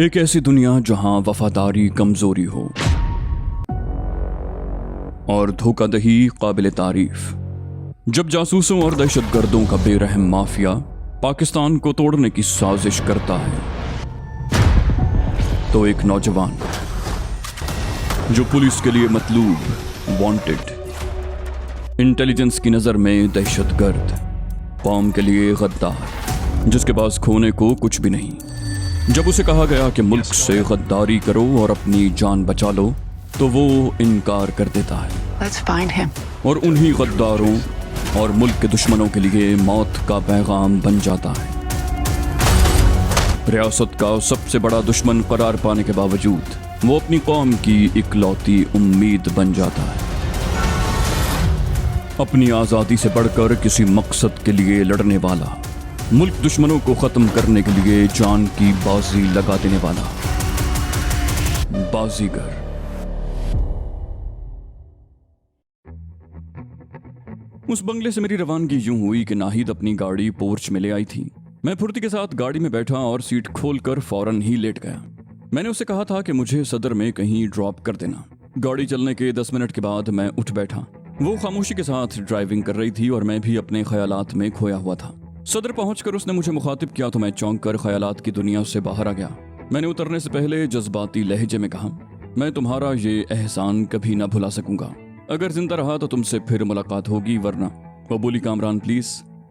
एक ऐसी दुनिया जहां वफादारी कमजोरी हो और धोखाधड़ी काबिल तारीफ। जब जासूसों और दहशतगर्दों का बेरहम माफिया पाकिस्तान को तोड़ने की साजिश करता है, तो एक नौजवान जो पुलिस के लिए मतलूब, वांटेड, इंटेलिजेंस की नज़र में दहशतगर्द, कौम के लिए गद्दार, जिसके पास खोने को कुछ भी नहीं, जब उसे कहा गया कि मुल्क से गद्दारी करो और अपनी जान बचा लो, तो वो इनकार कर देता है। Let's find him. और उन्हीं गद्दारों और मुल्क के दुश्मनों के लिए मौत का पैगाम बन जाता है। रियासत का सबसे बड़ा दुश्मन करार पाने के बावजूद वो अपनी कौम की इकलौती उम्मीद बन जाता है। अपनी आज़ादी से बढ़कर किसी मकसद के लिए लड़ने वाला, मुल्क दुश्मनों को ख़त्म करने के लिए जान की बाजी लगा देने वाला बाजीगर। उस बंगले से मेरी रवानगी यूं हुई कि नाहिद अपनी गाड़ी पोर्च में ले आई थी। मैं फुर्ती के साथ गाड़ी में बैठा और सीट खोलकर फौरन ही लेट गया। मैंने उसे कहा था कि मुझे सदर में कहीं ड्रॉप कर देना। गाड़ी चलने के 10 मिनट के बाद मैं उठ बैठा। वो खामोशी के साथ ड्राइविंग कर रही थी और मैं भी अपने ख्यालात में खोया हुआ था। सदर पहुंचकर उसने मुझे मुखातिब किया तो मैं चौंक कर ख्यालात की दुनिया से बाहर आ गया। मैंने उतरने से पहले जज्बाती लहजे में कहा, मैं तुम्हारा ये एहसान कभी ना भुला सकूंगा। अगर जिंदा रहा तो तुमसे फिर मुलाकात होगी, वरना। वो बोली, कामरान प्लीज,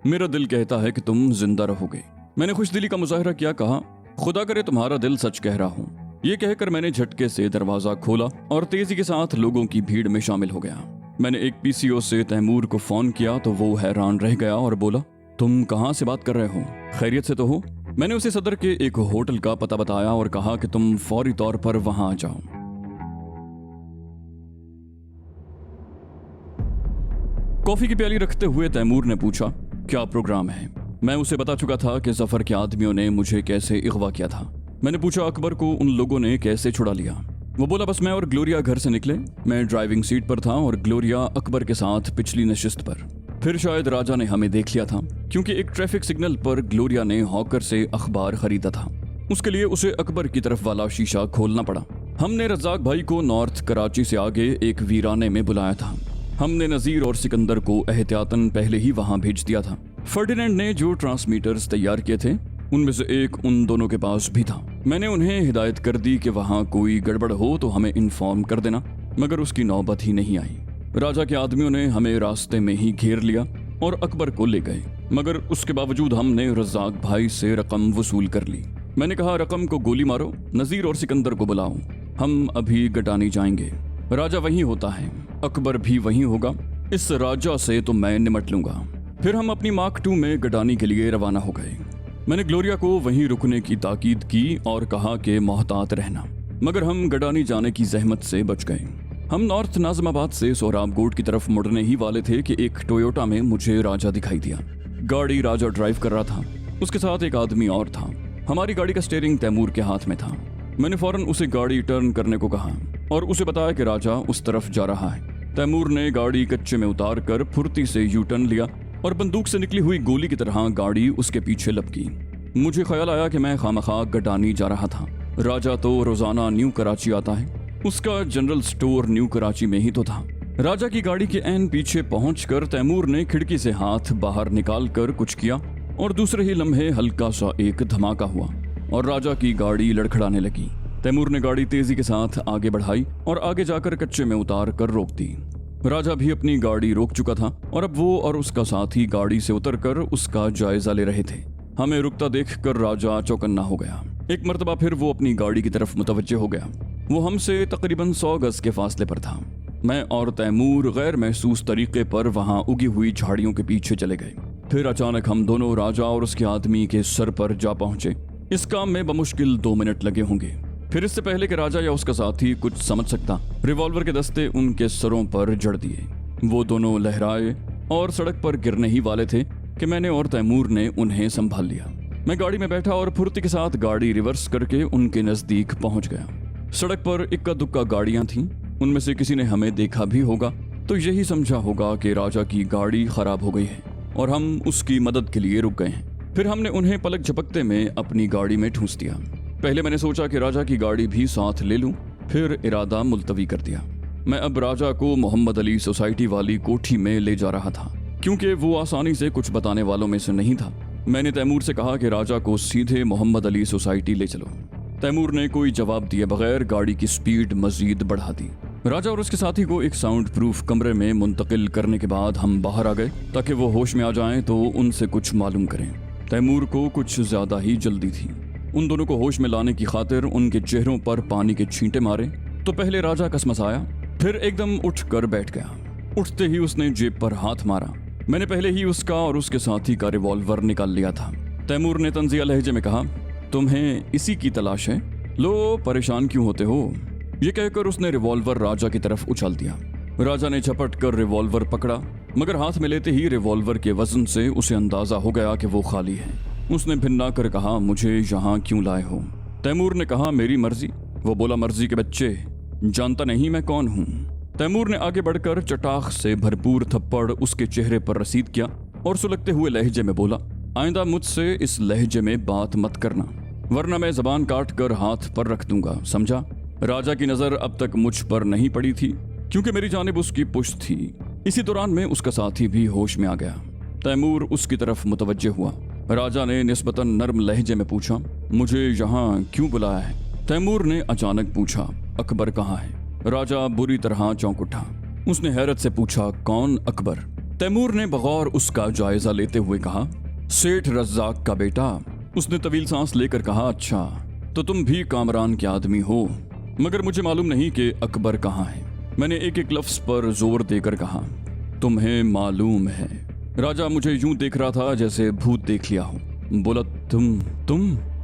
मेरा दिल कहता है कि तुम जिंदा रहोगे। मैंने खुश दिली का मुजाहरा किया, कहा, खुदा करे तुम्हारा दिल सच कह रहा हूँ। ये कहकर मैंने झटके से दरवाजा खोला और तेजी के साथ लोगों की भीड़ में शामिल हो गया। मैंने एक पीसीओ से तैमूर को फोन किया तो वो हैरान रह गया और बोला, तुम कहाँ से बात कर रहे हो? खैरियत से तो हो? मैंने उसे सदर के एक होटल का पता बताया और कहा कि तुम फौरी तौर पर वहां आ जाओ। कॉफी की प्याली रखते हुए तैमूर ने पूछा, क्या प्रोग्राम है? मैं उसे बता चुका था कि जफर के आदमियों ने मुझे कैसे अगवा किया था। मैंने पूछा, अकबर को उन लोगों ने कैसे छुड़ा लिया? वो बोला, बस मैं और ग्लोरिया घर से निकले। मैं ड्राइविंग सीट पर था और ग्लोरिया अकबर के साथ पिछली नशिस्त पर। फिर शायद राजा ने हमें देख लिया था, क्योंकि एक ट्रैफिक सिग्नल पर ग्लोरिया ने हॉकर से अखबार खरीदा था। उसके लिए उसे अकबर की तरफ वाला शीशा खोलना पड़ा। हमने रज़ाक भाई को नॉर्थ कराची से आगे एक वीराने में बुलाया था। हमने नज़ीर और सिकंदर को एहतियातन पहले ही वहां भेज दिया था। फर्डिनेंड ने जो ट्रांसमीटर्स तैयार किए थे, उनमें से एक उन दोनों के पास भी था। मैंने उन्हें हिदायत कर दी कि वहां कोई गड़बड़ हो तो हमें इन्फॉर्म कर देना, मगर उसकी नौबत ही नहीं आई। राजा के आदमियों ने हमें रास्ते में ही घेर लिया और अकबर को ले गए, मगर उसके बावजूद हमने रज़ाक भाई से रकम वसूल कर ली। मैंने कहा, रकम को गोली मारो, नज़ीर और सिकंदर को बुलाओ, हम अभी गटानी जाएंगे। राजा वहीं होता है, अकबर भी वहीं होगा, इस राजा से तो मैं निमट लूंगा। फिर हम अपनी मार्क 2 में गटानी के लिए रवाना हो गए। मैंने ग्लोरिया को वहीं रुकने की ताकीद की और कहा कि मोहतात रहना, मगर हम गटानी जाने की जहमत से बच गए। हम नॉर्थ नाज़िमाबाद से सोहराबकोट की तरफ मुड़ने ही वाले थे कि एक टोयोटा में मुझे राजा दिखाई दिया। गाड़ी राजा ड्राइव कर रहा था, उसके साथ एक आदमी और था। हमारी गाड़ी का स्टीयरिंग तैमूर के हाथ में था। मैंने फौरन उसे गाड़ी टर्न करने को कहा और उसे बताया कि राजा उस तरफ जा रहा है। तैमूर ने गाड़ी कच्चे में उतार कर फुर्ती से यू टर्न लिया और बंदूक से निकली हुई गोली की तरह गाड़ी उसके पीछे लपकी। मुझे ख्याल आया कि मैं खामखा गटानी जा रहा था। राजा तो रोजाना न्यू कराची आता है, उसका जनरल स्टोर न्यू कराची में ही तो था। राजा की गाड़ी के ऐन पीछे पहुंचकर तैमूर ने खिड़की से हाथ बाहर निकालकर कुछ किया और दूसरे ही लम्हे हल्का सा एक धमाका हुआ और राजा की गाड़ी लड़खड़ाने लगी। तैमूर ने गाड़ी तेजी के साथ आगे बढ़ाई और आगे जाकर कच्चे में उतार कर रोक दी। राजा भी अपनी गाड़ी रोक चुका था और अब वो और उसका साथी गाड़ी से उतरकर उसका जायजा ले रहे थे। हमें रुकता देखकर राजा चौकन्ना हो गया। एक मर्तबा फिर वो अपनी गाड़ी की तरफ मुतवज्जे हो गया। वो हमसे तकरीबन 100 गज के फासले पर था। मैं और तैमूर गैर महसूस तरीके पर वहां उगी हुई झाड़ियों के पीछे चले गए। फिर अचानक हम दोनों राजा और उसके आदमी के सर पर जा पहुंचे। इस काम में बमुश्किल 2 मिनट लगे होंगे। फिर इससे पहले कि राजा या उसका साथी कुछ समझ सकता, रिवॉल्वर के दस्ते उनके सरों पर जड़ दिए। वो दोनों लहराए और सड़क पर गिरने ही वाले थे कि मैंने और तैमूर ने उन्हें संभाल लिया। मैं गाड़ी में बैठा और फुर्ती के साथ गाड़ी रिवर्स करके उनके नजदीक पहुंच गया। सड़क पर इक्का दुक्का गाड़ियां थीं, उनमें से किसी ने हमें देखा भी होगा तो यही समझा होगा कि राजा की गाड़ी खराब हो गई है और हम उसकी मदद के लिए रुक गए हैं। फिर हमने उन्हें पलक झपकते में अपनी गाड़ी में ठूंस दिया। पहले मैंने सोचा कि राजा की गाड़ी भी साथ ले लूं, फिर इरादा मुलतवी कर दिया। मैं अब राजा को मोहम्मद अली सोसाइटी वाली कोठी में ले जा रहा था, क्योंकि वो आसानी से कुछ बताने वालों में से नहीं था। मैंने तैमूर से कहा कि राजा को सीधे मोहम्मद अली सोसाइटी ले चलो। तैमूर ने कोई जवाब दिए बगैर गाड़ी की स्पीड मजीद बढ़ा दी। राजा और उसके साथी को एक साउंड प्रूफ कमरे में मुंतकिल करने के बाद हम बाहर आ गए ताकि वो होश में आ जाएं तो उनसे कुछ मालूम करें। तैमूर को कुछ ज्यादा ही जल्दी थी। उन दोनों को होश में लाने की खातिर उनके चेहरों पर पानी के छींटे मारे तो पहले राजा कसमसाया, फिर एकदम उठ कर बैठ गया। उठते ही उसने जेब पर हाथ मारा। मैंने पहले ही उसका और उसके साथी का रिवॉल्वर निकाल लिया था। तैमूर ने तंजिया लहजे में कहा, तुम्हें इसी की तलाश है? लो, परेशान क्यों होते हो? ये कहकर उसने रिवॉल्वर राजा की तरफ उछाल दिया। राजा ने झपट कर रिवॉल्वर पकड़ा, मगर हाथ में लेते ही रिवॉल्वर के वजन से उसे अंदाजा हो गया कि वो खाली है। उसने भिन्ना कर कहा, मुझे यहाँ क्यों लाए हो? तैमूर ने कहा, मेरी मर्जी। वो बोला, मर्जी के बच्चे, जानता नहीं मैं कौन हूँ? तैमूर ने आगे बढ़कर चटाख से भरपूर थप्पड़ उसके चेहरे पर रसीद किया और सुलगते हुए लहजे में बोला, आइंदा मुझसे इस लहजे में बात मत करना, वरना मैं जबान काट कर हाथ पर रख दूंगा, समझा? राजा की नजर अब तक मुझ पर नहीं पड़ी थी क्योंकि मेरी जानिब उसकी पुश्त थी। इसी दौरान में उसका साथी भी होश में आ गया। तैमूर उसकी तरफ मुतवज्जे हुआ। राजा ने निस्बतन नर्म लहजे में पूछा, मुझे यहाँ क्यों बुलाया है? तैमूर ने अचानक पूछा, अकबर कहाँ है? राजा बुरी तरह चौंक उठा। उसने हैरत से पूछा, कौन अकबर? तैमूर ने बगौर उसका जायजा लेते हुए कहा, सेठ रज्जाक का बेटा। उसने तवील सांस लेकर कहा, अच्छा तो तुम भी कामरान के आदमी हो, मगर मुझे मालूम नहीं कि अकबर कहाँ है। मैंने एक एक लफ्ज पर जोर देकर कहा, तुम्हें मालूम है? राजा मुझे यूं देख रहा था जैसे भूत देख लिया हो। बोला,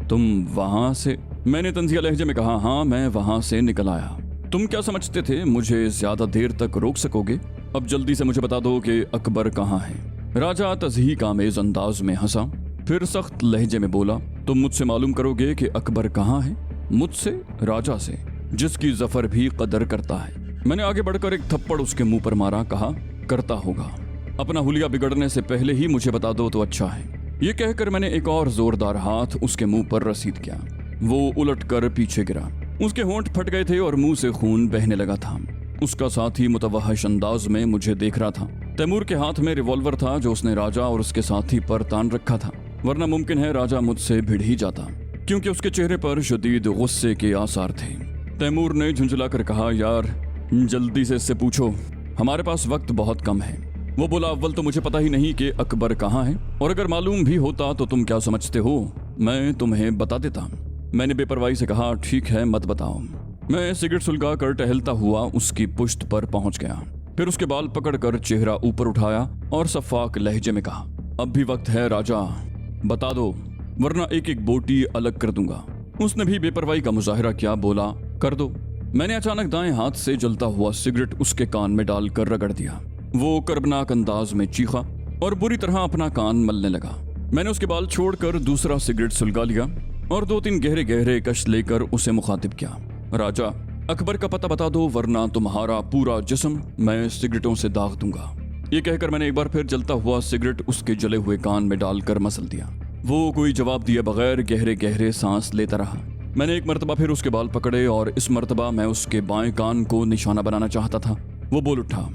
तुम वहां से? मैंने तंजिया लहजे में कहा, हाँ, मैं वहां से निकल आया। तुम क्या समझते थे मुझे ज्यादा देर तक रोक सकोगे? अब जल्दी से मुझे बता दो कि अकबर कहाँ है। राजा तज़हीक आमेज अंदाज में हंसा, फिर सख्त लहजे में बोला, तुम मुझसे मालूम करोगे कि अकबर कहाँ है? मुझसे? राजा से, जिसकी जफर भी कदर करता है। मैंने आगे बढ़कर एक थप्पड़ उसके मुंह पर मारा, कहा, करता होगा। अपना हुलिया बिगड़ने से पहले ही मुझे बता दो तो अच्छा है। ये कहकर मैंने एक और जोरदार हाथ उसके मुंह पर रसीद किया। वो उलट कर पीछे गिरा। उसके होंठ फट गए थे और मुंह से खून बहने लगा था। उसका साथी मुतवहश अंदाज में मुझे देख रहा था। तैमूर के हाथ में रिवॉल्वर था जो उसने राजा और उसके साथी पर तान रखा था, वरना मुमकिन है राजा मुझसे भिड़ ही जाता, क्योंकि उसके चेहरे पर शदीद गुस्से के आसार थे। तैमूर ने झुंझला कर कहा, यार जल्दी से इससे पूछो, हमारे पास वक्त बहुत कम है। वो बोला, अव्वल तो मुझे पता ही नहीं कि अकबर कहाँ है, और अगर मालूम भी होता तो तुम क्या समझते हो मैं तुम्हें बता देता। मैंने बेपरवाही से कहा, ठीक है, मत बताओ। मैं सिगरेट सुलगा कर टहलता हुआ उसकी पुश्त पर पहुंच गया, फिर उसके बाल पकड़कर चेहरा ऊपर उठाया और सफाक लहजे में कहा, अब भी वक्त है राजा, बता दो, वरना एक एक बोटी अलग कर दूंगा। उसने भी बेपरवाही का मुजाहिरा किया, बोला, कर दो। मैंने अचानक दाएं हाथ से जलता हुआ सिगरेट उसके कान में डालकर रगड़ दिया। वो कर्बनाक अंदाज में चीखा और बुरी तरह अपना कान मलने लगा। मैंने उसके बाल छोड़कर दूसरा सिगरेट सुलगा लिया और 2-3 गहरे गहरे कश लेकर उसे मुखातिब किया, राजा, अकबर का पता बता दो, वरना तुम्हारा पूरा जिस्म मैं सिगरेटों से दाग दूंगा। ये कहकर मैंने एक बार फिर जलता हुआ सिगरेट उसके जले हुए कान में डालकर मसल दिया। वो कोई जवाब दिए बगैर गहरे गहरे सांस लेता रहा। मैंने एक मरतबा फिर उसके बाल पकड़े और इस मरतबा मैं उसके बाएं कान को निशाना बनाना चाहता था। वो बोल उठा,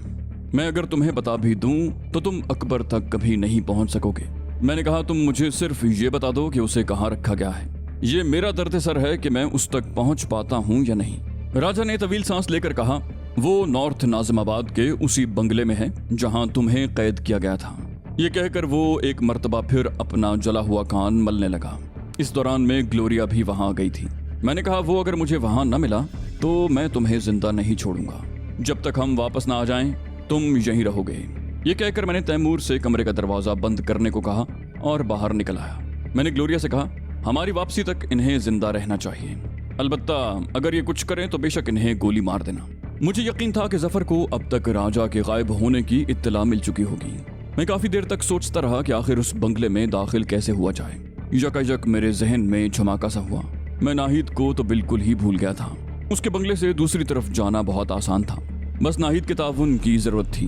मैं अगर तुम्हें बता भी दूं तो तुम अकबर तक कभी नहीं पहुंच सकोगे। मैंने कहा, तुम मुझे सिर्फ ये बता दो कि उसे कहाँ रखा गया है। ये मेरा दर्द सर है कि मैं उस तक पहुंच पाता हूं या नहीं। राजा ने तवील सांस लेकर कहा, वो नॉर्थ नाजिमाबाद के उसी बंगले में है जहां तुम्हें कैद किया गया था। ये कहकर वो एक मरतबा फिर अपना जला हुआ कान मलने लगा। इस दौरान में ग्लोरिया भी वहां आ गई थी। मैंने कहा, वो अगर मुझे वहां न मिला तो मैं तुम्हें जिंदा नहीं छोड़ूंगा। जब तक हम वापस ना आ जाएं तुम यहीं रहोगे। ये कहकर मैंने तैमूर से कमरे का दरवाजा बंद करने को कहा और बाहर निकल आया। मैंने ग्लोरिया से कहा, हमारी वापसी तक इन्हें जिंदा रहना चाहिए, अलबत्ता अगर ये कुछ करें तो बेशक इन्हें गोली मार देना। मुझे यकीन था कि जफर को अब तक राजा के गायब होने की इत्तला मिल चुकी होगी। मैं काफी देर तक सोचता रहा कि आखिर उस बंगले में दाखिल कैसे हुआ जाए। यकायक मेरे जहन में झमाका सा हुआ। मैं नाहिद को तो बिल्कुल ही भूल गया था। उसके बंगले से दूसरी तरफ जाना बहुत आसान था, बस नाहिद के ताउन की जरूरत थी।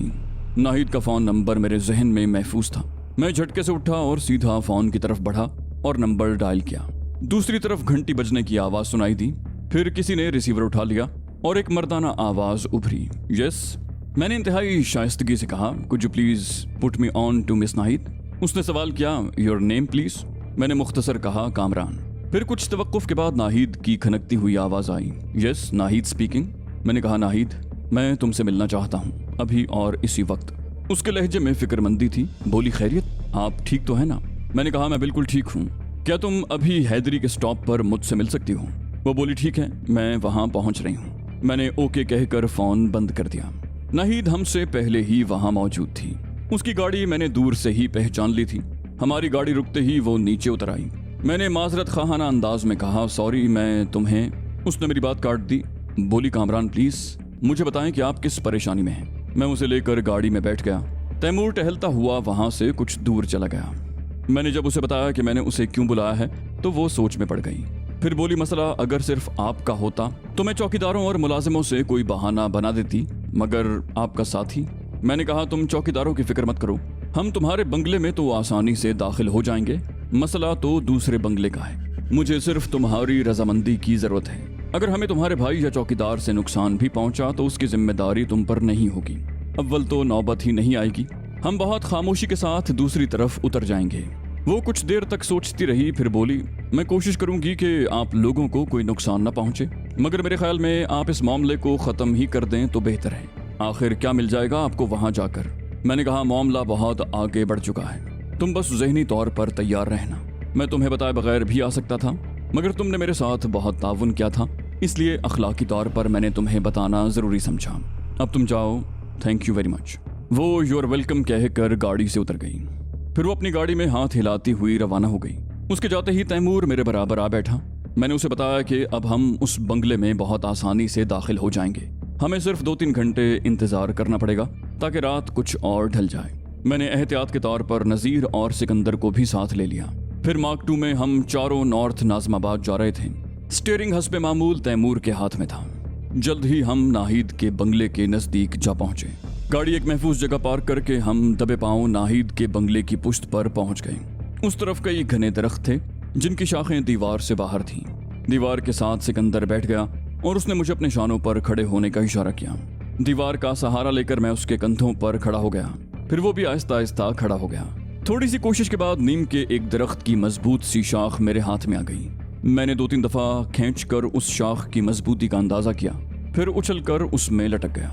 नाहिद का फोन नंबर मेरे जहन में महफूज था। मैं झटके से उठा और सीधा फोन की तरफ बढ़ा और नंबर डायल किया। दूसरी तरफ घंटी बजने की आवाज सुनाई दी। फिर किसी ने रिसीवर उठा लिया और एक मर्दाना आवाज उभरी, यस। मैंने इंतहाई शाइस्तगी से कहा, could you please put me on to miss Nahid. उसने सवाल किया, योर नेम प्लीज। मैंने मुख्तसर कहा, कामरान। फिर कुछ तवक्कुफ के बाद नाहिद की खनकती हुई आवाज आई, यस नाहिद स्पीकिंग। मैंने कहा, नाहिद मैं तुमसे मिलना चाहता हूँ, अभी और इसी वक्त। उसके लहजे में फिक्रमंदी थी। बोली, खैरियत, आप ठीक तो है ना? मैंने कहा, मैं बिल्कुल ठीक हूँ। क्या तुम अभी हैदरी के स्टॉप पर मुझसे मिल सकती हो? वो बोली, ठीक है, मैं वहाँ पहुँच रही हूँ। मैंने ओके कहकर फ़ोन बंद कर दिया। नाहिद हमसे पहले ही वहाँ मौजूद थी। उसकी गाड़ी मैंने दूर से ही पहचान ली थी। हमारी गाड़ी रुकते ही वो नीचे उतर आई। मैंने माजरत खाना अंदाज में कहा, सॉरी मैं तुम्हें। उसने मेरी बात काट दी। बोली, कामरान प्लीज मुझे बताएं कि आप किस परेशानी में हैं। मैं उसे लेकर गाड़ी में बैठ गया। तैमूर टहलता हुआ वहां से कुछ दूर चला गया। मैंने जब उसे बताया कि मैंने उसे क्यों बुलाया है तो वो सोच में पड़ गई। फिर बोली, मसला अगर सिर्फ आपका होता तो मैं चौकीदारों और मुलाजिमों से कोई बहाना बना देती, मगर आपका साथी। मैंने कहा, तुम चौकीदारों की फिक्र मत करो, हम तुम्हारे बंगले में तो आसानी से दाखिल हो जाएंगे। मसला तो दूसरे बंगले का है। मुझे सिर्फ तुम्हारी रजामंदी की जरूरत है। अगर हमें तुम्हारे भाई या चौकीदार से नुकसान भी पहुंचा तो उसकी जिम्मेदारी तुम पर नहीं होगी। अव्वल तो नौबत ही नहीं आएगी। हम बहुत खामोशी के साथ दूसरी तरफ उतर जाएंगे। वो कुछ देर तक सोचती रही, फिर बोली, मैं कोशिश करूंगी कि आप लोगों को कोई नुकसान न पहुंचे, मगर मेरे ख्याल में आप इस मामले को ख़त्म ही कर दें तो बेहतर है। आखिर क्या मिल जाएगा आपको वहां जाकर? मैंने कहा, मामला बहुत आगे बढ़ चुका है, तुम बस ज़हनी तौर पर तैयार रहना। मैं तुम्हें बताए बगैर भी आ सकता था, मगर तुमने मेरे साथ बहुत ताउन किया था, इसलिए अखलाकी तौर पर मैंने तुम्हें बताना ज़रूरी समझा। अब तुम जाओ, थैंक यू वेरी मच। वो योर वेलकम कहकर गाड़ी से उतर गई। फिर वो अपनी गाड़ी में हाथ हिलाती हुई रवाना हो गई। उसके जाते ही तैमूर मेरे बराबर आ बैठा। मैंने उसे बताया कि अब हम उस बंगले में बहुत आसानी से दाखिल हो जाएंगे। हमें सिर्फ 2-3 घंटे इंतजार करना पड़ेगा ताकि रात कुछ और ढल जाए। मैंने एहतियात के तौर पर नज़ीर और सिकंदर को भी साथ ले लिया। फिर मार्क 2 में हम चारों नॉर्थ नाज़िमाबाद जा रहे थे। स्टीयरिंग हस्बे मामूल तैमूर के हाथ में था। जल्द ही हम नाहिद के बंगले के नज़दीक जा पहुंचे। गाड़ी एक महफूज जगह पार्क करके हम दबे पांव नाहिद के बंगले की पुश्त पर पहुंच गए। उस तरफ कई घने दरख्त थे जिनकी शाखें दीवार से बाहर थीं। दीवार के साथ सिकंदर बैठ गया और उसने मुझे अपने शानों पर खड़े होने का इशारा किया। दीवार का सहारा लेकर मैं उसके कंधों पर खड़ा हो गया। फिर वो भी आहिस्ता आहिस्ता खड़ा हो गया। थोड़ी सी कोशिश के बाद नीम के एक दरख्त की मजबूत सी शाख मेरे हाथ में आ गई। मैंने 2-3 दफा खींचकर उस शाख की मजबूती का अंदाजा किया, फिर उछलकर उसमें लटक गया।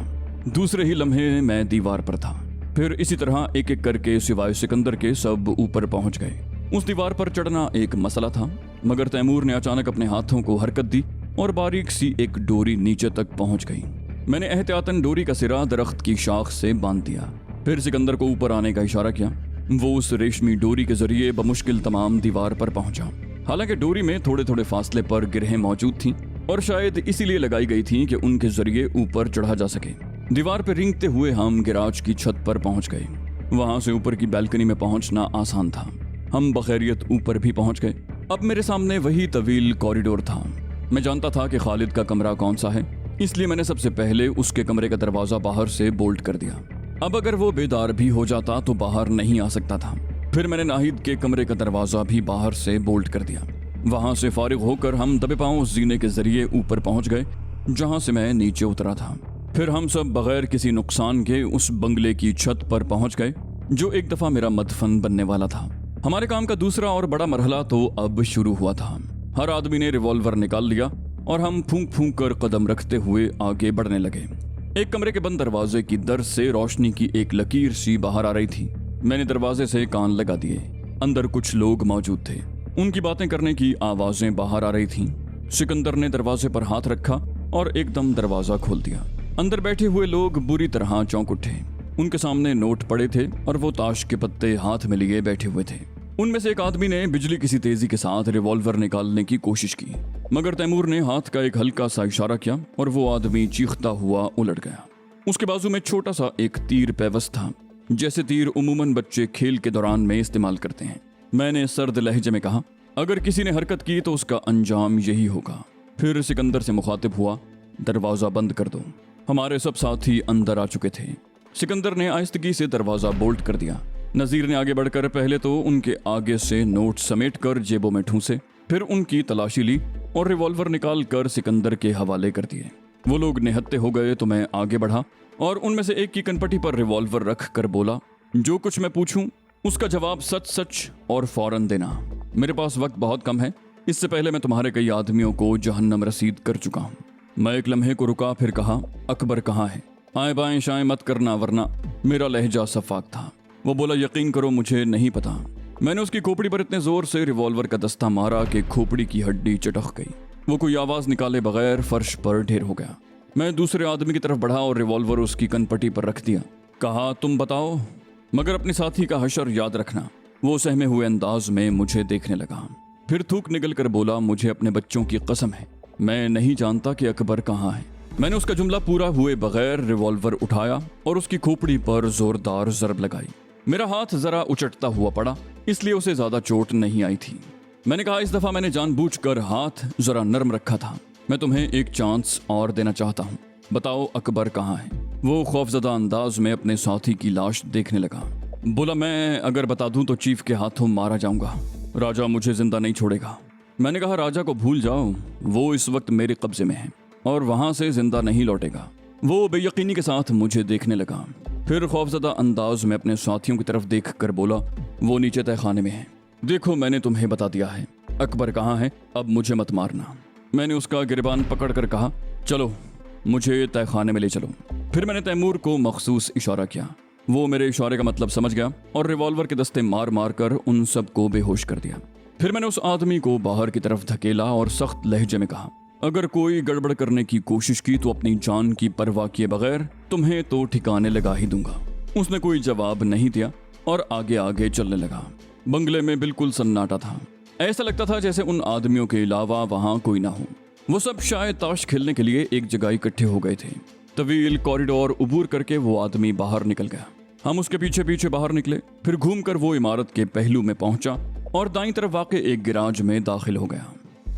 दूसरे ही लम्हे मैं दीवार पर था। फिर इसी तरह एक एक करके सिवाय सिकंदर के सब ऊपर पहुंच गए। उस दीवार पर चढ़ना एक मसला था, मगर तैमूर ने अचानक अपने हाथों को हरकत दी और बारीक सी एक डोरी नीचे तक पहुंच गई। मैंने एहतियातन डोरी का सिरा दरख्त की शाख से बांध दिया। फिर सिकंदर को ऊपर आने का इशारा किया। वो उस रेशमी डोरी के जरिए बमुश्किल तमाम दीवार पर पहुंचा। हालांकि डोरी में थोड़े थोड़े फासले पर गिरहें मौजूद थीं और शायद इसीलिए लगाई गई थीं कि उनके जरिए ऊपर चढ़ा जा सके। दीवार पर रेंगते हुए हम गिराज की छत पर पहुंच गए। वहां से ऊपर की बालकनी में पहुंचना आसान था। हम बखैरियत ऊपर भी पहुंच गए। अब मेरे सामने वही तवील कॉरिडोर था। मैं जानता था कि खालिद का कमरा कौन सा है, इसलिए मैंने सबसे पहले उसके कमरे का दरवाजा बाहर से बोल्ट कर दिया। अब अगर वो बेदार भी हो जाता तो बाहर नहीं आ सकता था। फिर मैंने नाहिद के कमरे का दरवाजा भी बाहर से बोल्ट कर दिया। वहां से फारिग होकर हम दबे पांव जीने के जरिए ऊपर पहुंच गए जहां से मैं नीचे उतरा था। फिर हम सब बगैर किसी नुकसान के उस बंगले की छत पर पहुंच गए जो एक दफा मेरा मदफन बनने वाला था। हमारे काम का दूसरा और बड़ा मरहला तो अब शुरू हुआ था। हर आदमी ने रिवॉल्वर निकाल लिया और हम फूंक फूंक कर कदम रखते हुए आगे बढ़ने लगे। एक कमरे के बंद दरवाजे की दर से रोशनी की एक लकीर सी बाहर आ रही थी। मैंने दरवाजे से कान लगा दिए। अंदर कुछ लोग मौजूद थे। उनकी बातें करने की आवाजें बाहर आ रही थीं। सिकंदर ने दरवाजे पर हाथ रखा और एकदम दरवाजा खोल दिया। अंदर बैठे हुए लोग बुरी तरह चौंक उठे। उनके सामने नोट पड़े थे और वो ताश के पत्ते हाथ में लिए बैठे हुए थे। उनमें से एक आदमी ने बिजली किसी तेजी के साथ रिवॉल्वर निकालने की कोशिश की, मगर तैमूर ने हाथ का एक हल्का सा इशारा किया और वो आदमी चीखता हुआ उलट गया। उसके बाजू में छोटा सा एक तीर पैवस्त था, जैसे तीर उमूमन बच्चे खेल के दौरान में इस्तेमाल करते हैं। मैंने सर्द लहजे में कहा, अगर किसी ने हरकत की तो उसका अंजाम यही होगा। फिर सिकंदर से मुखातिब हुआ, दरवाजा बंद कर दो। हमारे सब साथी अंदर आ चुके थे। सिकंदर ने आहिस्तगी से दरवाजा बोल्ट कर दिया। नज़ीर ने आगे बढ़कर पहले तो उनके आगे से नोट समेट कर जेबों में ठूंसे, फिर उनकी तलाशी ली और रिवॉल्वर निकाल कर सिकंदर के हवाले कर दिए। वो लोग निहत्ते हो गए तो मैं आगे बढ़ा और उनमें से एक की कनपटी पर रिवॉल्वर रख कर बोला, जो कुछ मैं पूछूं उसका जवाब सच सच और फौरन देना। मेरे पास वक्त बहुत कम है, इससे पहले मैं तुम्हारे कई आदमियों को जहन्नम रसीद कर चुका हूँ। मैं एक लम्हे को रुका, फिर कहा, अकबर कहाँ है? आए बाएं शाएं मत करना वरना। मेरा लहजा सफाक था। वो बोला, यकीन करो मुझे नहीं पता। मैंने उसकी खोपड़ी पर इतने जोर से रिवॉल्वर का दस्ता मारा कि खोपड़ी की हड्डी चटक गई। वो कोई आवाज निकाले बगैर फर्श पर ढेर हो गया। मैं दूसरे आदमी की तरफ बढ़ा और रिवॉल्वर उसकी कनपटी पर रख दिया। कहा, तुम बताओ, मगर अपने साथी का हशर याद रखना। वो सहमे हुए अंदाज में मुझे देखने लगा, फिर थूक निकल कर बोला, मुझे अपने बच्चों की कसम है, मैं नहीं जानता कि अकबर कहाँ है। मैंने उसका जुमला पूरा हुए बगैर रिवॉल्वर उठाया और उसकी खोपड़ी पर जोरदार जरब लगाई। मेरा हाथ जरा उचटता हुआ पड़ा, इसलिए उसे ज्यादा चोट नहीं आई थी। मैंने कहा, इस दफा मैंने जानबूझकर हाथ जरा नरम रखा था। मैं तुम्हें एक चांस और देना चाहता हूँ, बताओ अकबर कहाँ है? वो खौफजदा अंदाज में अपने साथी की लाश देखने लगा। बोला, मैं अगर बता दूं तो चीफ के हाथों मारा जाऊंगा, राजा मुझे जिंदा नहीं छोड़ेगा। मैंने कहा, राजा को भूल जाओ, वो इस वक्त मेरे कब्जे में है और वहां से जिंदा नहीं लौटेगा। वो बेयकीनी के साथ मुझे देखने लगा, फिर खौफजदा अंदाज में अपने साथियों की तरफ देख कर बोला, वो नीचे तहखाने में है। देखो मैंने तुम्हें बता दिया है अकबर कहाँ है, अब मुझे मत मारना। मैंने उसका गिरबान पकड़ कर कहा, चलो मुझे तहखाने में ले चलो। फिर मैंने तैमूर को मखसूस इशारा किया। वो मेरे इशारे का मतलब समझ गया और रिवॉल्वर के दस्ते मार मार कर उन सबको बेहोश कर दिया। फिर मैंने उस आदमी को बाहर की तरफ धकेला और सख्त लहजे में कहा, अगर कोई गड़बड़ करने की कोशिश की तो अपनी जान की परवाह किए बगैर तुम्हें तो ठिकाने लगा ही दूंगा। उसने कोई जवाब नहीं दिया और आगे आगे चलने लगा। बंगले में बिल्कुल सन्नाटा था। ऐसा लगता था जैसे उन आदमियों के अलावा वहां कोई ना हो। वो सब शायद ताश खेलने के लिए एक जगह इकट्ठे हो गए थे। तवील कॉरिडोर उबूर करके वो आदमी बाहर निकल गया। हम उसके पीछे पीछे बाहर निकले, फिर घूमकर वो इमारत के पहलू में पहुंचा और दाईं तरफ वाक़े एक गिराज में दाखिल हो गया।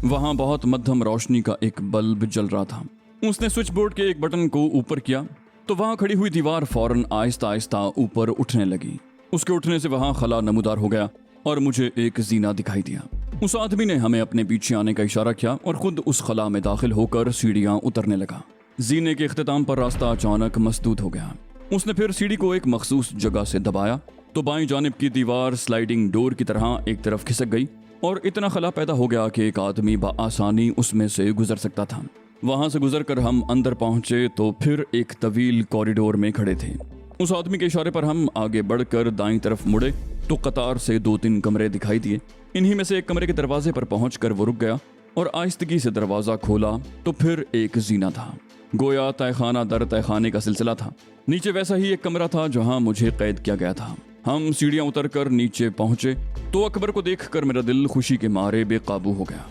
वहां बहुत मध्यम रोशनी का एक बल्ब जल रहा था। उसने स्विच बोर्ड के एक बटन को ऊपर किया तो वहां खड़ी हुई दीवार फौरन आहिस्ता आहिस्ता ऊपर उठने लगी। उसके उठने से वहां खला नमूदार हो गया और मुझे एक जीना दिखाई दिया। उस आदमी ने हमें अपने पीछे आने का इशारा किया और खुद उस खला में दाखिल होकर सीढ़ियां उतरने लगा। जीने के इख्तिताम पर रास्ता अचानक मसदूद हो गया। उसने फिर सीढ़ी को एक मखसूस जगह से दबाया तो बाईं जानिब की दीवार स्लाइडिंग डोर की तरह एक तरफ खिसक गई और इतना खला पैदा हो गया कि एक आदमी बआसानी उसमें से गुजर सकता था। वहां से गुजरकर हम अंदर पहुंचे तो फिर एक तवील कॉरिडोर में खड़े थे। उस आदमी के इशारे पर हम आगे बढ़कर दाईं तरफ मुड़े तो कतार से 2-3 कमरे दिखाई दिए। इन्हीं में से एक कमरे के दरवाजे पर पहुंचकर वो रुक गया और आहिस्तगी से दरवाजा खोला तो फिर एक जीना था। गोया तहखाना दर तहखाने का सिलसिला था। नीचे वैसा ही एक कमरा था जहां मुझे कैद किया गया था। हम सीढ़ियां उतरकर नीचे पहुंचे तो अकबर को देखकर मेरा दिल खुशी के मारे बेकाबू हो गया।